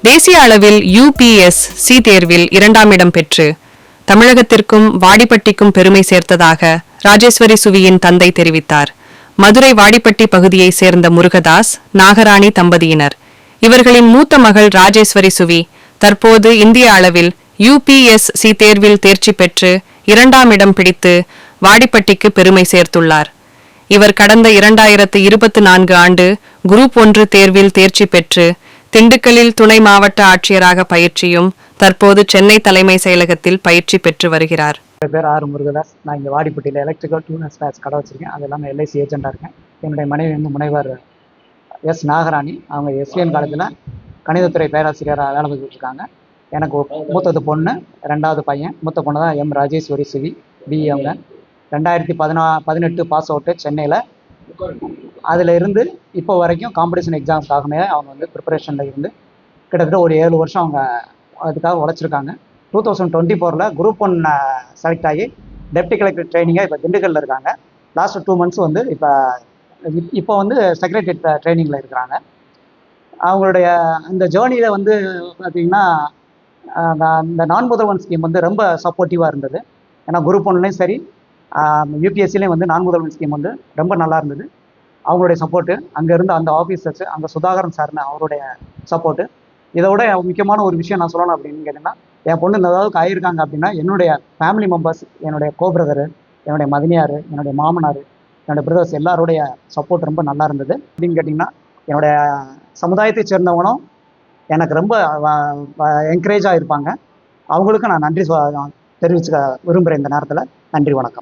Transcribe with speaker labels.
Speaker 1: தேசிய அளவில் UPSC தேர்வில் 2ஆம் இடம் பெற்று தமிழகத்திற்கும் வாடிப்பட்டிக்கும் பெருமை சேர்த்ததாக ராஜேஸ்வரி சுவியின் தந்தை தெரிவித்தார். மதுரை வாடிப்பட்டி பகுதியைச் சேர்ந்த முருகதாஸ், நாகராணி தம்பதியினர். இவர்களின் மூத்த மகள் ராஜேஸ்வரி சுவி தற்போது இந்திய அளவில் UPSC தேர்வில் தேர்ச்சி பெற்று 2ஆம் இடம் பிடித்து வாடிப்பட்டிக்கு பெருமை சேர்த்துள்ளார். இவர் கடந்த 2024 ஆண்டு குரூப் 1 தேர்வில் தேர்ச்சி பெற்று திண்டுக்கல்லில் துணை மாவட்ட ஆட்சியராக பயிற்சியும் தற்போது சென்னை தலைமை செயலகத்தில் பயிற்சி பெற்று வருகிறார்.
Speaker 2: என் பேர் ஆர் முருகதாஸ். நான் இங்கே வாடிப்பட்டியில் எலக்ட்ரிக்கல் டூல் அண்ட் ஸ்பேர்ஸ் கடை வச்சிருக்கேன். அது இல்லாமல் LIC ஏஜெண்டாக இருக்கேன். என்னுடைய மனைவி முனைவர் எஸ் நாகராணி. அவங்க SVN காலேஜில் கணிதத்துறை பேராசிரியராக வேலை பார்த்துட்டு இருக்காங்க. எனக்கு மூத்தது பொண்ணு, 2வது பையன். மூத்த பொண்ணு தான் M ராஜேஸ்வரி சுவி, BE. அவங்க 2018 பாஸ் அவுட்டு சென்னையில். அதில் இருந்து இப்போ வரைக்கும் காம்படிஷன் எக்ஸாமுக்காகவே அவங்க ப்ரிப்பரேஷனில் இருந்து கிட்டத்தட்ட ஒரு 7 வருஷம் அவங்க அதுக்காக உழைச்சிருக்காங்க. 2024 குரூப் 1 செலக்ட் ஆகி டெப்டி கலெக்டர் ட்ரைனிங்காக இப்போ திண்டுக்கல்லில் இருக்காங்க. லாஸ்ட் 2 மந்த்ஸ் இப்போ செக்ரட்டரியேட் ட்ரைனிங்கில் இருக்கிறாங்க. அவங்களுடைய அந்த ஜேர்னியில் பார்த்திங்கன்னா இந்த நான் முதல்வன் ஸ்கீம் ரொம்ப சப்போர்ட்டிவாக இருந்தது. ஏன்னா குரூப் 1லேயும் சரி UPSCலேயும் நான் முதல்வன் ஸ்கீம் ரொம்ப நல்லா இருந்தது. அவங்களுடைய சப்போர்ட்டு, அங்கே இருந்த அந்த ஆஃபீஸர்ஸ், அங்கே சுதாகரன் சார்னு அவருடைய சப்போர்ட்டு. இதோட முக்கியமான ஒரு விஷயம் நான் சொல்லணும் அப்படின்னு கேட்டிங்கன்னா, என் பொண்ணு இந்த அளவுக்கு ஆகியிருக்காங்க அப்படின்னா என்னுடைய ஃபேமிலி மெம்பர்ஸ், என்னுடைய கோபிரதரு, என்னுடைய மதினியார், என்னுடைய மாமனார், என்னுடைய பிரதர்ஸ் எல்லாருடைய சப்போர்ட் ரொம்ப நல்லா இருந்தது. அப்படின்னு கேட்டிங்கன்னா என்னுடைய சமுதாயத்தை சேர்ந்தவங்களும் எனக்கு ரொம்ப என்கரேஜாக இருப்பாங்க. அவங்களுக்கு நான் நன்றி தெரிவிச்சுக்க விரும்புகிறேன் இந்த நேரத்தில். நன்றி, வணக்கம்.